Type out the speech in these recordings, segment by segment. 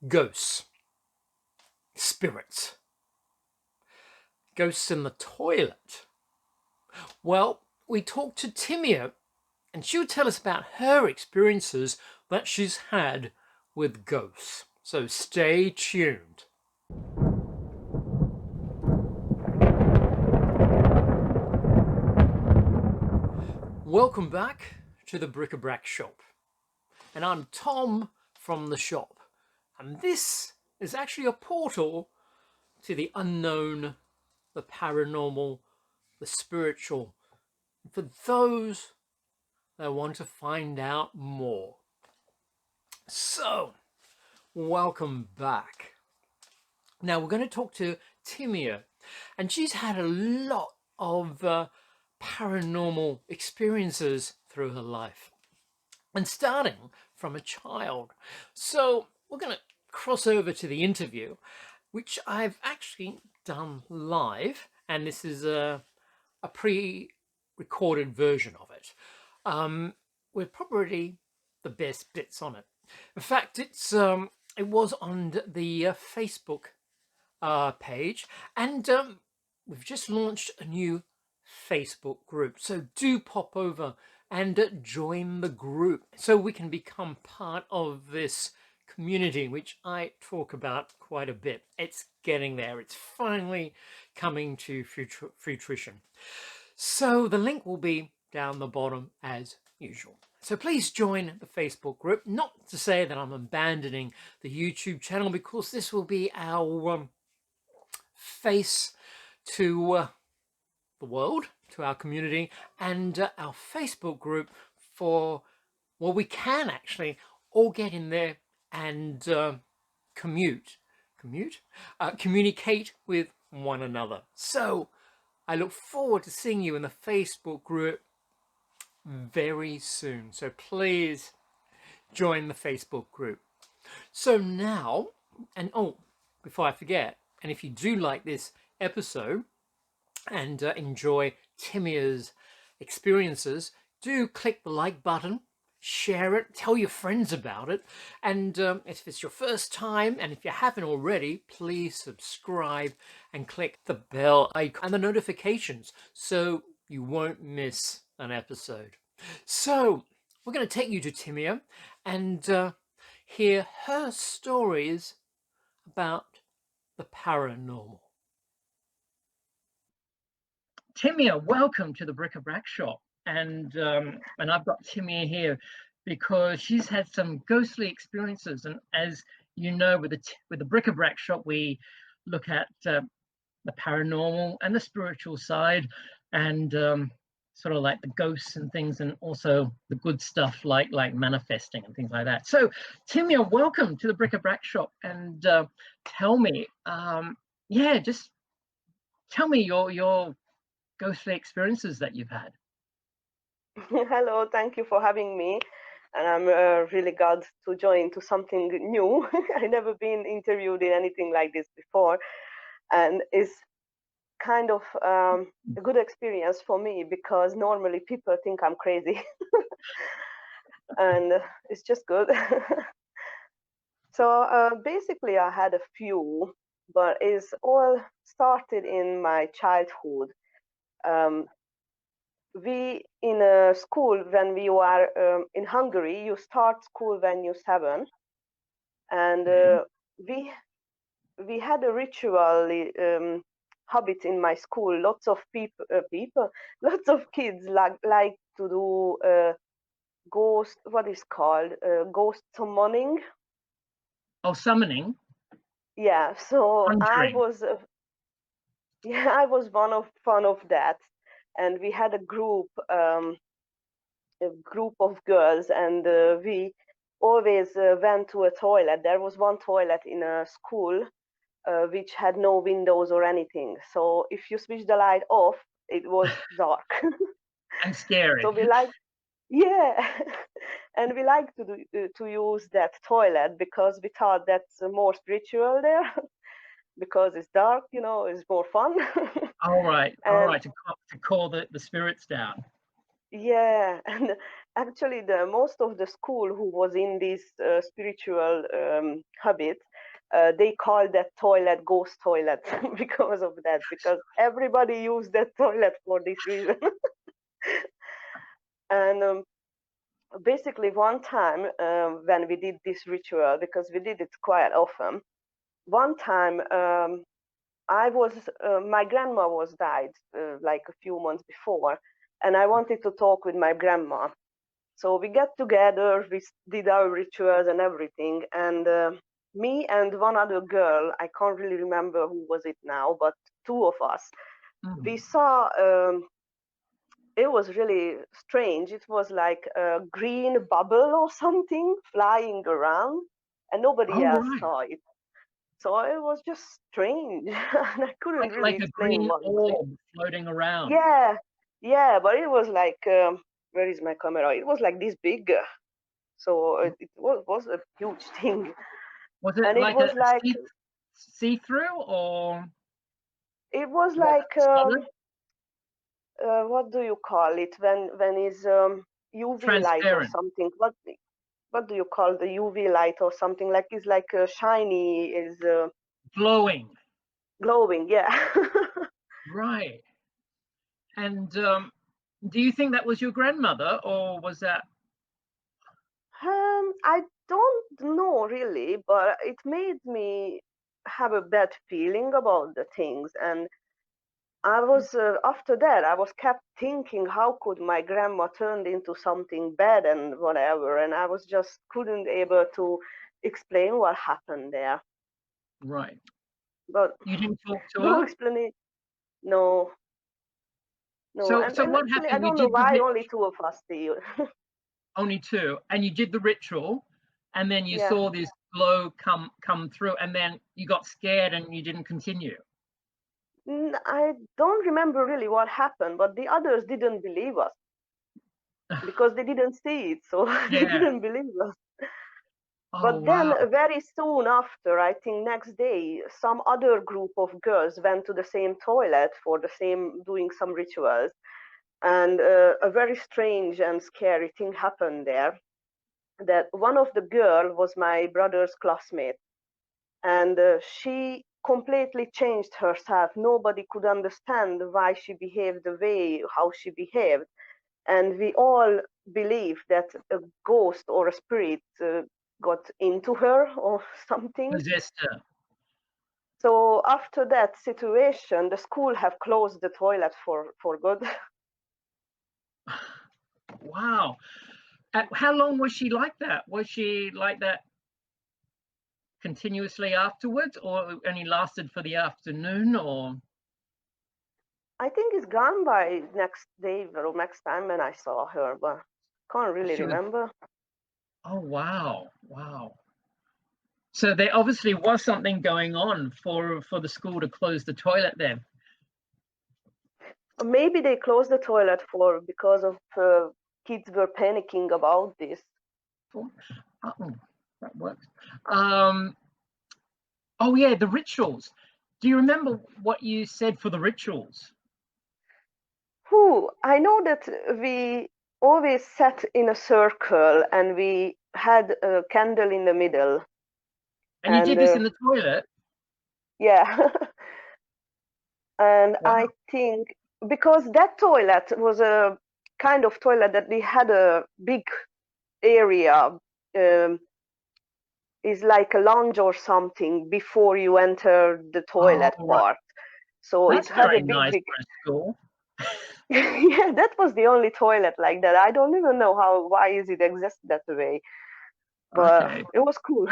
Ghosts, spirits, ghosts in the toilet. Well, we talked to Timea, and she'll tell us about her experiences that she's had with ghosts. So stay tuned. Welcome back to the Brac Shop, and I'm Tom from the shop, and this is actually a portal to the unknown, the paranormal, the spiritual, for those that want to find out more. So, welcome back. Now we're going to talk to Timea, and she's had a lot of paranormal experiences through her life, and starting from a child. So we're going to cross over to the interview, which I've actually done live, and this is a pre-recorded version of it. We're probably the best bits on it. In fact, it was on the Facebook page, and we've just launched a new Facebook group, so do pop over and join the group so we can become part of this community, which I talk about quite a bit. It's getting there. It's finally coming to fruition. So the link will be down the bottom as usual. So please join the Facebook group. Not to say that I'm abandoning the YouTube channel, because this will be our face to the world, to our community, and our Facebook group for, well, we can actually all get in there and communicate with one another. So I look forward to seeing you in the Facebook group very soon. So please join the Facebook group. So now, and oh, before I forget, and if you do like this episode and enjoy Timea's experiences, do click the like button, share it, tell your friends about it, and if it's your first time, and if you haven't already, please subscribe and click the bell icon and the notifications so you won't miss an episode. So we're going to take you to Timea and hear her stories about the paranormal. Timea, welcome to the Brac Shop, and I've got Timea here because she's had some ghostly experiences, and as you know, with the Brac Shop, we look at the paranormal and the spiritual side, and sort of like the ghosts and things, and also the good stuff like manifesting and things like that. So, Timea, welcome to the Brac Shop, and tell me, just tell me your ghostly experiences that you've had. Hello, thank you for having me, and I'm really glad to join to something new. I never been interviewed in anything like this before, and it's kind of a good experience for me, because normally people think I'm crazy, and it's just good. So basically I had a few, but it's all started in my childhood. We in a school, when we were in Hungary, you start school when you're 7, and we had a ritual habit in my school. Lots of people, lots of kids like to do ghost, what is called ghost summoning. Oh, summoning. Yeah, so Conjuring. I was one of that, and we had a group of girls, and we always went to a toilet. There was one toilet in a school which had no windows or anything. So if you switch the light off, it was dark. And scary. So and we like to use that toilet because we thought that's more spiritual there. Because it's dark, it's more fun. All right, to call the spirits down. Yeah, and actually, the most of the school who was in this spiritual habit, they call that toilet ghost toilet because of that, because everybody used that toilet for this reason. And basically, one time when we did this ritual, because we did it quite often, one time my grandma was died like a few months before, and I wanted to talk with my grandma. So we got together, we did our rituals and everything, and me and one other girl, I can't really remember who was it now, but two of us, we saw, it was really strange. It was like a green bubble or something flying around, and nobody Oh, else right. saw it. So it was just strange, and I couldn't really Like a explain green what was it. orb floating around. Yeah, yeah, but it was like, where is my camera? It was like this big. So it was a huge thing, Was it and it like a was like see-through or it was was like it solid? what do you call it when is UV light or Transparent, something? What do you call the UV light or something, like it's like shiny, is glowing. glowing? Yeah. Right. And do you think that was your grandmother, or was that? I don't know really, but it made me have a bad feeling about the things, and I was after that I was kept thinking, how could my grandma turned into something bad and whatever, and I was just couldn't able to explain what happened there. Right. But You didn't talk to no her? explanation. No, no, So and what actually I happened? You don't know did the why only two of us did. only two, and you did the ritual, and then you Yeah. saw this glow come through, and then you got scared and you didn't continue. I don't remember really what happened, but the others didn't believe us because they didn't see it, so they Yeah. didn't believe us. Oh, But then, wow. very soon after, I think next day, some other group of girls went to the same toilet for the same, doing some rituals. And a very strange and scary thing happened there. That one of the girl was my brother's classmate, and she completely changed herself. Nobody could understand why she behaved the way how she behaved, and we all believe that a ghost or a spirit got into her or something. Possessed her. So after that situation, the school have closed the toilet for good. Wow. How long was she like that? Was she like that continuously afterwards, or only lasted for the afternoon, or I think it's gone by next day or next time when I saw her, but can't really she was? remember. Oh, wow. Wow. So there obviously was something going on for the school to close the toilet then. Or maybe they closed the toilet for because of kids were panicking about this. Oh, that works. Um, oh yeah, the rituals. Do you remember what you said for the rituals? Who I know that we always sat in a circle and we had a candle in the middle, And you and did this in the toilet? yeah. And Wow. I think because that toilet was a kind of toilet that we had a big area, is like a lounge or something before you enter the Oh, toilet right. part. So it That's had a very big, nice big. for a school. Yeah, that was the only toilet like that. I don't even know why is it exist that way, but Okay. it was cool.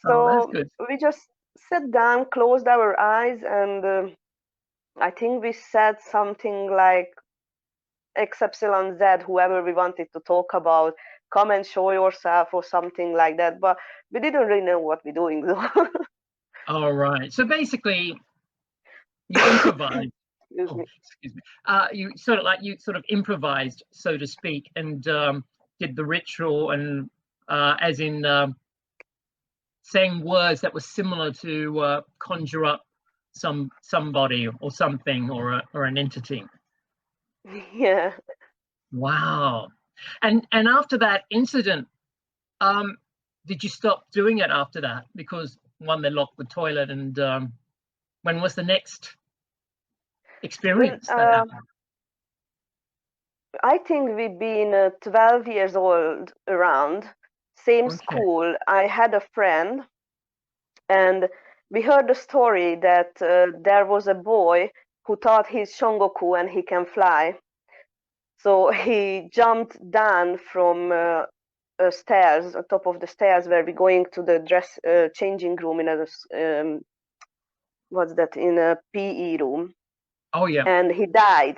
Oh, that's So good. we just sat down, closed our eyes, and I think we said something like Epsilon Z, whoever we wanted to talk about, come and show yourself or something like that. But we didn't really know what we're doing though. All right. So basically, you improvised. Excuse Oh, me. excuse me. You sort of improvised, so to speak, and did the ritual, and as in saying words that were similar to conjure up somebody or something or an entity. Yeah. Wow. And after that incident, um, did you stop doing it after that? Because one, they locked the toilet, and when was the next Well, experience that happened? I think we've been 12 years old around, same Okay. school. I had a friend, and we heard the story that there was a boy who thought he's Shongoku and he can fly. So he jumped down from stairs, on top of the stairs where we're going to the dress changing room in a what's that, in a PE room, Oh yeah. and he died.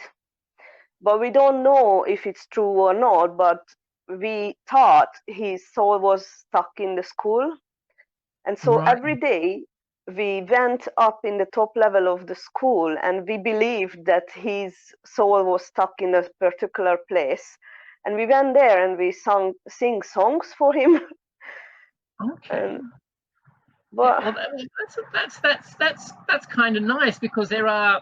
But we don't know if it's true or not. But we thought his soul was stuck in the school, and so Right. every day we went up in the top level of the school, and we believed that his soul was stuck in a particular place. And we went there and we sing songs for him. Okay. And Yeah, but well, that's kind of nice, because there are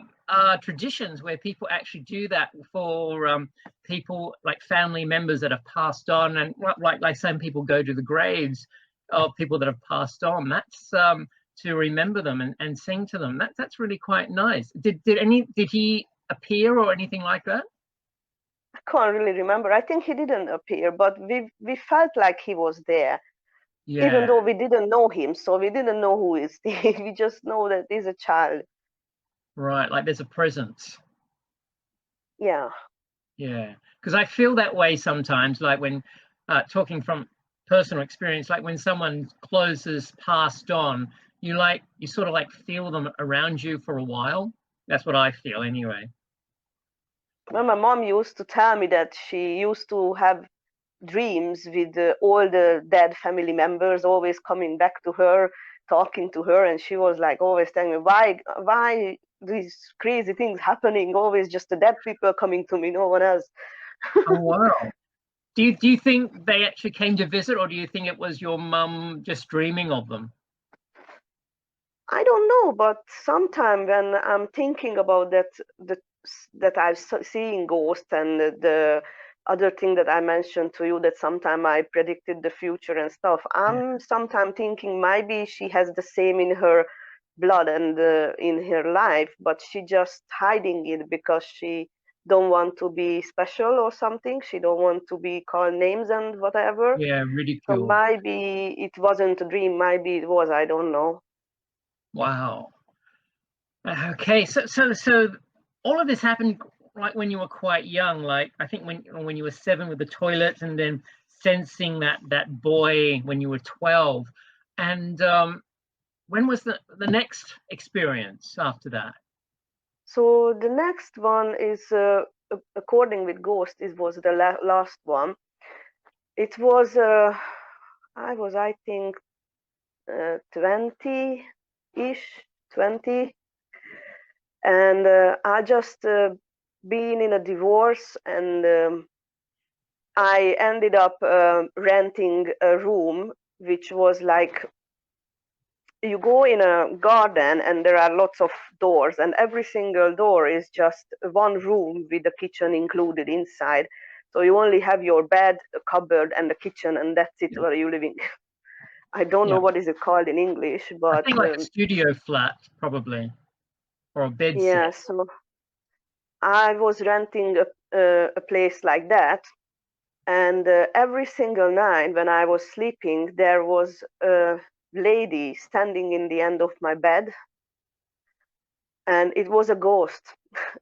traditions where people actually do that for people, like family members that have passed on, and like some people go to the graves of people that have passed on. That's to remember them and sing to them. That's really quite nice. Did he appear or anything like that? I can't really remember. I think he didn't appear, but we felt like he was there, even Yeah, though we didn't know him. So we didn't know who is he. We just know that he's a child. right. Like there's a presence. Yeah. Yeah, because I feel that way sometimes, like when talking from personal experience, like when someone close has passed on, you sort of like feel them around you for a while. That's what I feel anyway. Well, my mom used to tell me that she used to have dreams with all the dead family members always coming back to her, talking to her, and she was like always telling me, why these crazy things happening? Always just the dead people coming to me, no one else. Oh wow. Do you think they actually came to visit, or do you think it was your mum just dreaming of them? I don't know, but sometime when I'm thinking about that I'm seeing ghosts, and the other thing that I mentioned to you, that sometime I predicted the future and stuff, Yeah. I'm sometime thinking maybe she has the same in her blood and in her life, but she just hiding it because she don't want to be special or something. She don't want to be called names and whatever. Yeah, So ridicule. maybe it wasn't a dream, maybe it was, I don't know. Wow. Okay, so all of this happened like when you were quite young, like I think when you were 7 with the toilets, and then sensing that boy when you were 12. And when was the next experience after that? So the next one is, according with Ghost, it was the last one. It was, I think, 20-ish, 20, and I just been in a divorce, and I ended up renting a room, which was like, you go in a garden and there are lots of doors, and every single door is just one room with the kitchen included inside. So you only have your bed, a cupboard, and the kitchen, and that's it Yeah, where you're living. I don't know yeah. what is it called in English, I but think like a studio flat, probably, or a bed yeah. set. So I was renting a place like that, and every single night when I was sleeping, there was a lady standing in the end of my bed, and it was a ghost.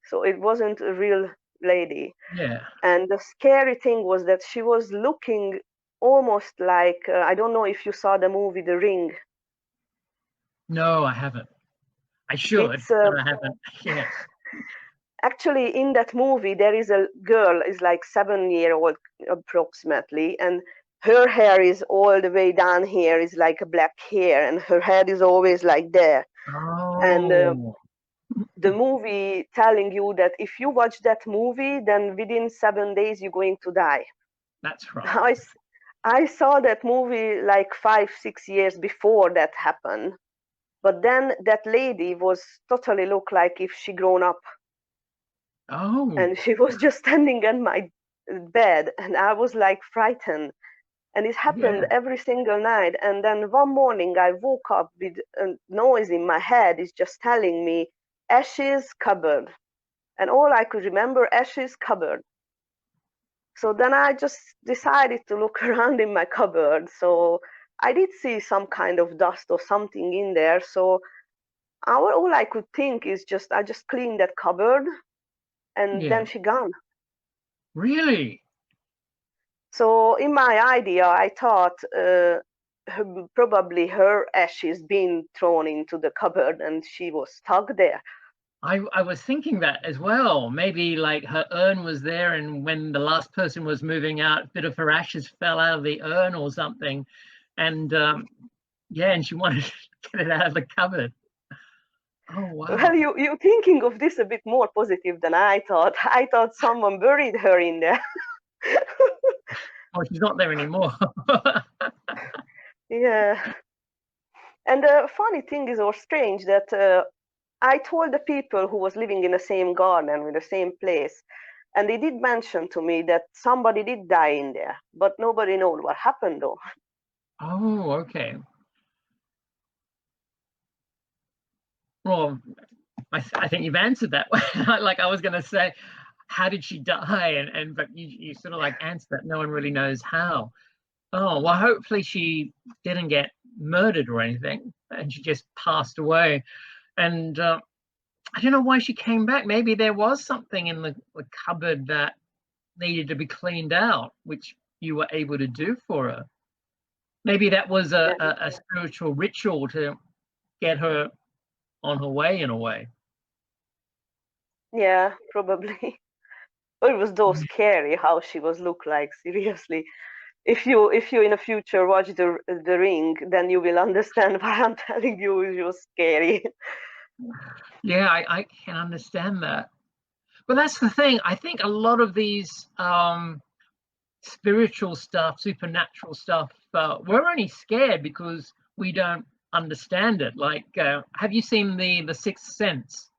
So it wasn't a real lady. Yeah. And the scary thing was that she was looking almost like, I don't know if you saw the movie The Ring. No, I haven't. I should, It's but I haven't. Yes. actually, in that movie there is a girl, is like 7 year old approximately, and her hair is all the way down here, is like a black hair, and her head is always like there. And Oh, the movie telling you that if you watch that movie, then within 7 days you're going to die. that's right. I, I saw that movie like 5-6 years before that happened, but then that lady was totally look like if she grown up, Oh, and she was just standing on my bed, and I was like frightened. And it happened Yeah. every single night. And then one morning I woke up with a noise in my head. It's just telling me, ashes cupboard. And all I could remember, ashes cupboard. So then I just decided to look around in my cupboard. So I did see some kind of dust or something in there. So all I could think is just I just cleaned that cupboard, and then Yeah. she gone. Really? So in my idea, I thought probably her ashes being thrown into the cupboard and she was stuck there. I was thinking that as well. Maybe like her urn was there, and when the last person was moving out, a bit of her ashes fell out of the urn or something. And yeah, and she wanted to get it out of the cupboard. Oh, Well, wow. you thinking of this a bit more positive than I thought. I thought someone buried her in there. Oh, she's not there anymore. Yeah. And the funny thing is, or strange, that I told the people who was living in the same garden with the same place, and they did mention to me that somebody did die in there, but nobody knows what happened though. Oh, okay. Well, I think you've answered that. Like I was going to say, how did she die? And but you sort of like answered that. No one really knows how. Oh, well, hopefully she didn't get murdered or anything, and she just passed away. And I don't know why she came back. Maybe there was something in the cupboard that needed to be cleaned out, which you were able to do for her. Maybe that was Yeah, a spiritual ritual to get her on her way in a way. yeah, probably. But it was though scary how she was look like. Seriously, if you in the future watch the Ring, then you will understand why I'm telling you it was scary. Yeah, I can understand that. But that's the thing. I think a lot of these spiritual stuff, supernatural stuff, we're only scared because we don't understand it. Like, have you seen the Sixth Sense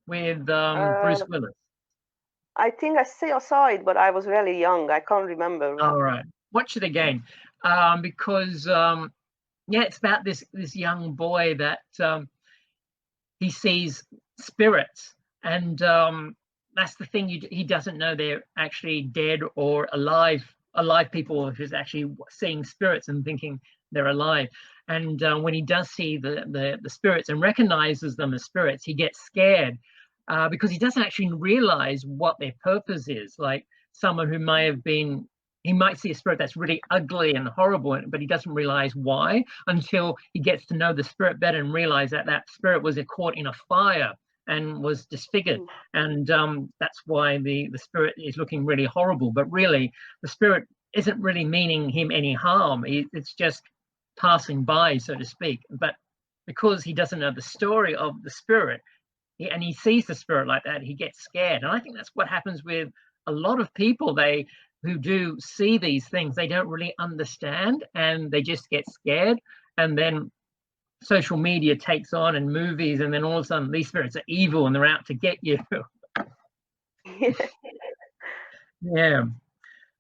with Uh, Bruce Willis? I think I saw it, but I was really young. I can't remember All well. right, watch it again, because yeah, it's about this young boy that he sees spirits, and that's the thing. He doesn't know they're actually dead or alive. Alive people who's actually seeing spirits and thinking they're alive. And when he does see the spirits and recognizes them as spirits, he gets scared because he doesn't actually realize what their purpose is. Like someone who may have been, he might see a spirit that's really ugly and horrible, but he doesn't realize why until he gets to know the spirit better and realize that that spirit was caught in a fire and was disfigured. Mm. And that's why the spirit is looking really horrible. But really, the spirit isn't really meaning him any harm. It's just passing by, so to speak. But because he doesn't know the story of the spirit, and he sees the spirit like that, he gets scared. And I think that's what happens with a lot of people. They who do see these things, they don't really understand, and they just get scared. And then social media takes on, and movies, and then all of a sudden these spirits are evil and they're out to get you. Yeah. Yeah.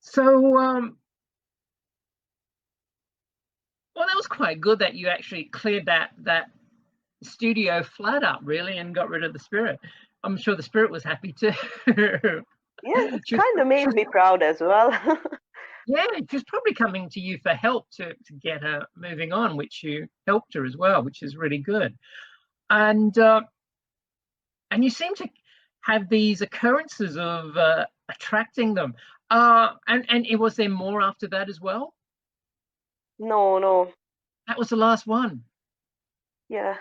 So well, that was quite good that you actually cleared that studio flat up really and got rid of the spirit. I'm sure the spirit was happy too. Yeah, it she was, kind of she made was me proud as well. Yeah, she was probably coming to you for help to get her moving on, which you helped her as well, which is really good. And and you seem to have these occurrences of attracting them. And it was there more after that as well? No, no. That was the last one. Yeah.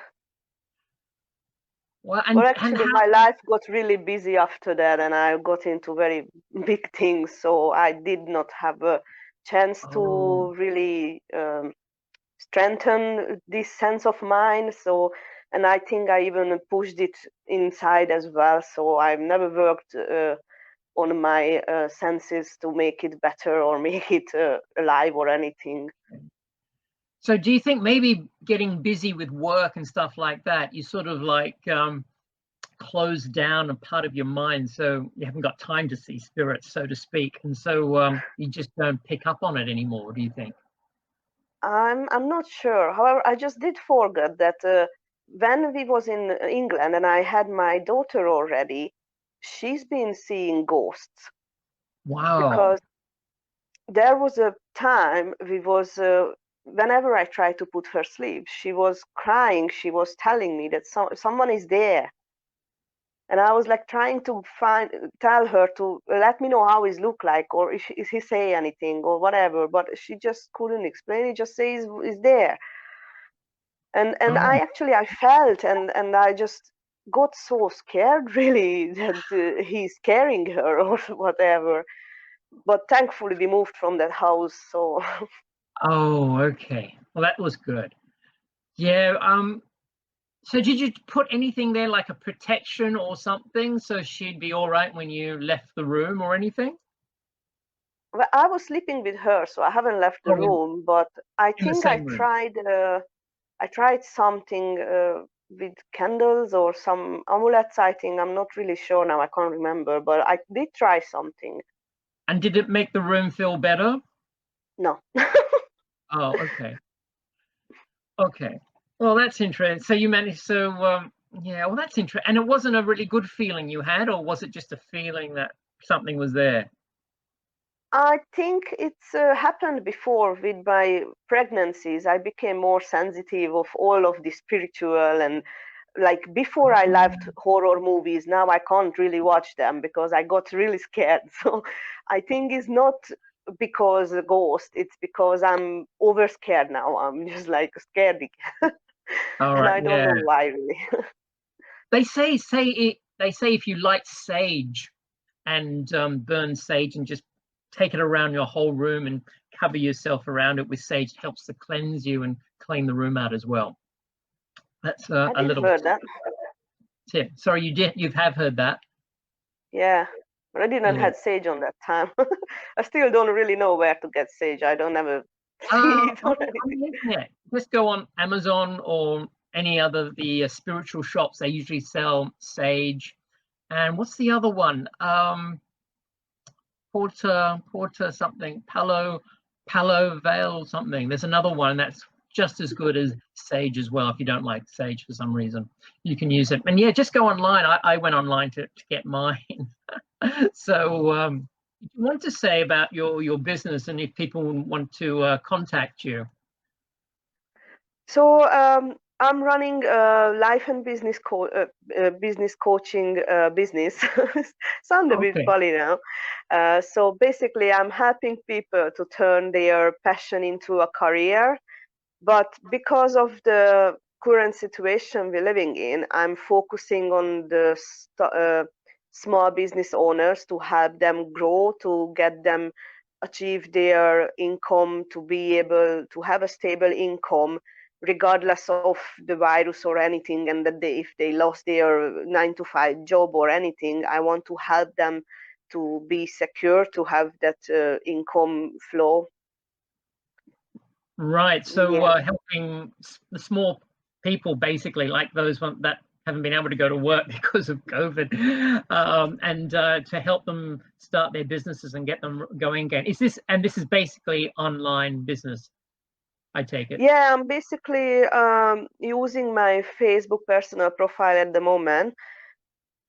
Well, Well, and actually, how? my life got really busy after that, and I got into very big things. So I did not have a chance Oh, to really strengthen this sense of mine. So, and I think I even pushed it inside as well. So I've never worked on my senses to make it better or make it alive or anything. so do you think maybe getting busy with work and stuff like that, you sort of like closed down a part of your mind, so you haven't got time to see spirits, so to speak, and so you just don't pick up on it anymore, do you think? I'm not sure. However, I just did forget that when we was in England and I had my daughter already, she's been seeing ghosts Wow. because there was a time we was whenever I tried to put her sleep, she was crying. She was telling me that someone is there, and I was like trying to tell her to let me know how he look like, or is he say anything or whatever, but she just couldn't explain. He just says is there, and Oh, I felt and I just got so scared really that he's scaring her or whatever. But thankfully we moved from that house, so oh, okay. Well, that was good. Yeah. So did you put anything there like a protection or something so she'd be all right when you left the room or anything? well, I was sleeping with her, so I haven't left the Oh, room. But I in the think same room. I tried something with candles or some amulets. I think I'm not really sure now. I can't remember, but I did try something. And did it make the room feel better? No. Oh, okay. Okay. Well, that's interesting. So you managed, so yeah, well, that's interesting. And it wasn't a really good feeling you had, or was it just a feeling that something was there? I think it's happened before with my pregnancies. I became more sensitive of all of the spiritual and like before I loved horror movies. Now I can't really watch them because I got really scared. So I think it's not because a ghost, it's because I'm over scared now. I'm just like scared All and right, I don't yeah. know why really. They say if you light sage and burn sage and just take it around your whole room and cover yourself around it with sage, it helps to cleanse you and clean the room out as well. That's I a did little heard that. tip. Sorry, you have heard that. Yeah. But I didn't Yeah. have sage on that time. I still don't really know where to get sage. I don't ever see it or On anything. the internet, just go on Amazon or any other the spiritual shops. They usually sell sage. And what's the other one? Porter something, Palo Vale something. There's another one that's just as good as sage as well. If you don't like sage for some reason, you can use it. And yeah, just go online. I went online to get mine. So you want to say about your business and if people want to contact you. So I'm running a life and business coaching business. Sound a bit Okay. funny now. So basically, I'm helping people to turn their passion into a career. But because of the current situation we're living in, I'm focusing on the small business owners to help them grow, to get them achieve their income, to be able to have a stable income regardless of the virus or anything, and that if they lost their 9 to 5 job or anything, I want to help them to be secure, to have that income flow. Right. So Yeah. helping the small people, basically, like those that haven't been able to go to work because of COVID, and to help them start their businesses and get them going again. This is basically online business, I take it. Yeah, I'm basically using my Facebook personal profile at the moment.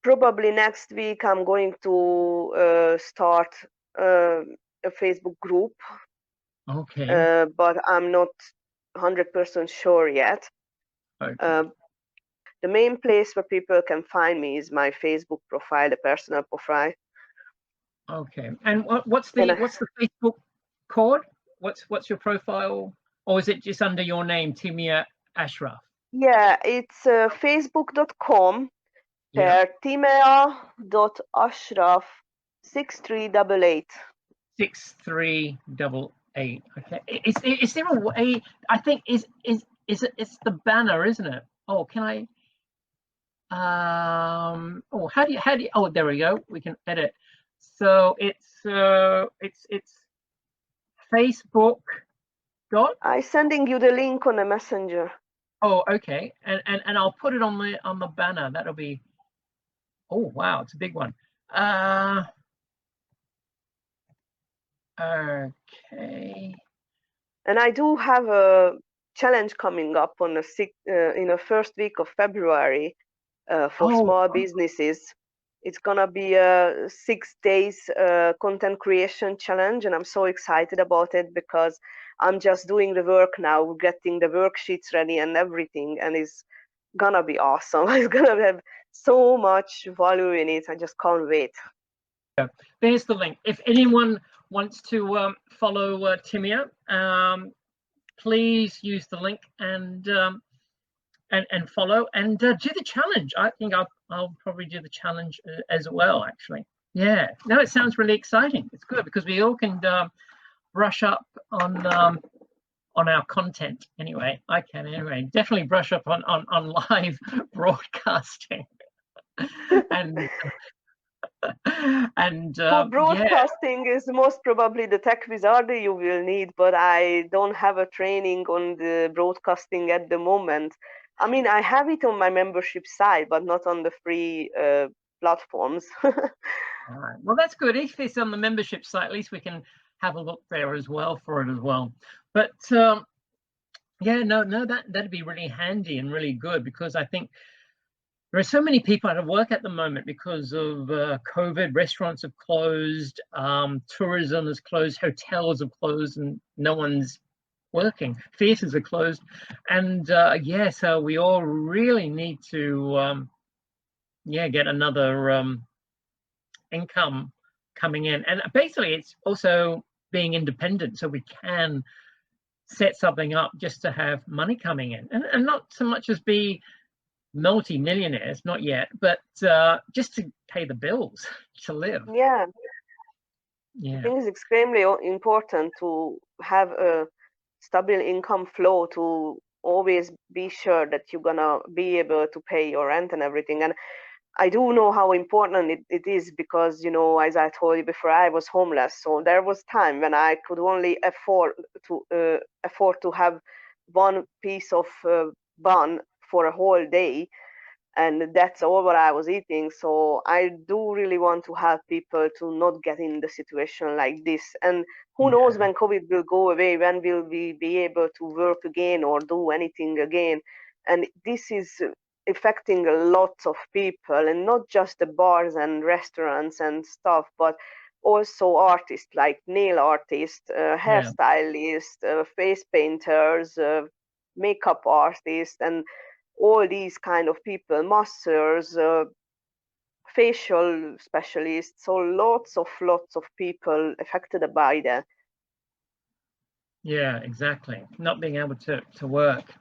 Probably next week I'm going to start uh, a Facebook group, Okay. but I'm not 100% sure yet. Okay. Uh, the main place where people can find me is my Facebook profile, the personal profile. Okay. And And what's the Facebook code? What's your profile? Or is it just under your name, Timea Ashraf? yeah, it's facebook.com Yeah. per timea.ashraf6388. 6388. Okay. Is there a way? I think is it? It's the banner, isn't it? Oh, can I? Oh, how do you? Oh, there we go. We can edit. So it's Facebook dot. I sending you the link on the messenger. Oh, okay. And I'll put it on the banner. That'll be. Oh, wow, it's a big one. Uh, okay. And I do have a challenge coming up on in the first week of February for Oh, small businesses. It's gonna be a 6 days content creation challenge, and I'm so excited about it because I'm just doing the work now, getting the worksheets ready and everything, and it's gonna be awesome. It's gonna have so much value in it. I just can't wait. there's the link. If anyone wants to follow Timea, please use the link and follow and do the challenge. I think I'll probably do the challenge as well, actually. Yeah, no, it sounds really exciting. It's good because we all can brush up on our content. Anyway, I can anyway definitely brush up on live broadcasting and and For yeah. broadcasting is most probably the tech wizard you will need, but I don't have a training on the broadcasting at the moment. I mean, I have it on my membership site, but not on the free platforms. All right. Well, that's good. If it's on the membership site, at least we can have a look there as well for it as well. But yeah, no, that'd be really handy and really good because I think there are so many people out of work at the moment because of COVID. Restaurants have closed, tourism is closed, hotels have closed, and no one's working. Theaters are closed, and yeah, so we all really need to yeah, get another income coming in, and basically it's also being independent, so we can set something up just to have money coming in, and not so much as be multi-millionaires, not yet, but just to pay the bills to live. Yeah, I Yeah, think it's extremely important to have a stable income flow to always be sure that you're gonna be able to pay your rent and everything. And I do know how important it is because, you know, as I told you before, I was homeless. So there was time when I could only afford to have one piece of bun for a whole day, and that's all what I was eating. So I do really want to help people to not get in the situation like this. And who knows yeah, when COVID will go away, when will we be able to work again or do anything again? And this is affecting a lot of people, and not just the bars and restaurants and stuff, but also artists like nail artists, yeah, hairstylists, face painters, makeup artists, and all these kind of people, masseurs, facial specialists, so lots of people affected by that. yeah, exactly. Not being able to work.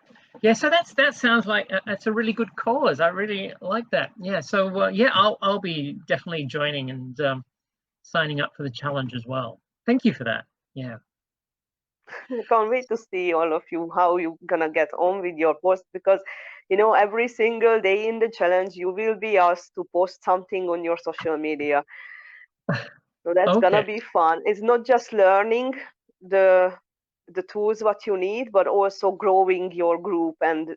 Yeah, so that sounds like that's a really good cause. I really like that. Yeah, so yeah, I'll be definitely joining and signing up for the challenge as well. Thank you for that. Yeah. I can't wait to see all of you how you gonna get on with your post, because you know every single day in the challenge you will be asked to post something on your social media. So that's gonna Okay. be fun. It's not just learning the the tools what you need, but also growing your group and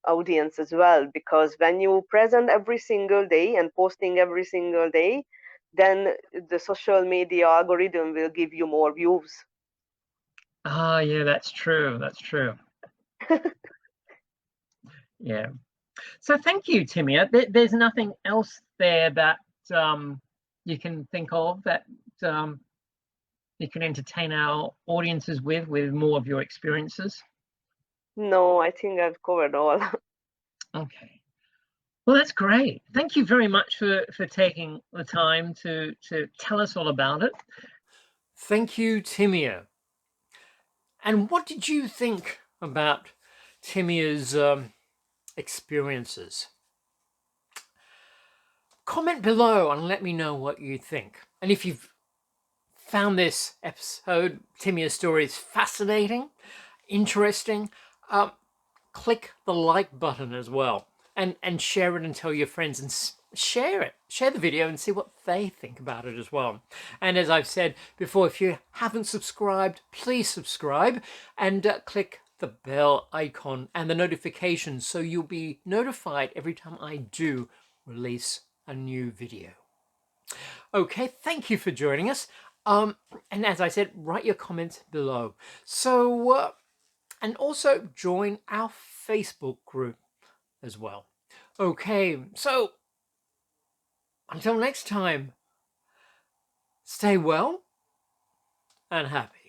audience as well. Because when you present every single day and posting every single day, then the social media algorithm will give you more views. Ah, yeah, that's true. That's true. Yeah. So thank you, Timmy. There's nothing else there that you can think of that um, you can entertain our audiences with more of your experiences. No, I think I've covered all. Okay. Well, that's great. Thank you very much for taking the time to tell us all about it. Thank you, Timea. And what did you think about Timea's experiences? Comment below and let me know what you think. And if you've found this episode, Timea's stories, fascinating, interesting, click the like button as well, and share it and tell your friends, and share the video and see what they think about it as well. And as I've said before, if you haven't subscribed, please subscribe and click the bell icon and the notifications so you'll be notified every time I do release a new video. Okay, thank you for joining us. And as I said, write your comments below. So, and also join our Facebook group as well. Okay, so until next time, stay well and happy.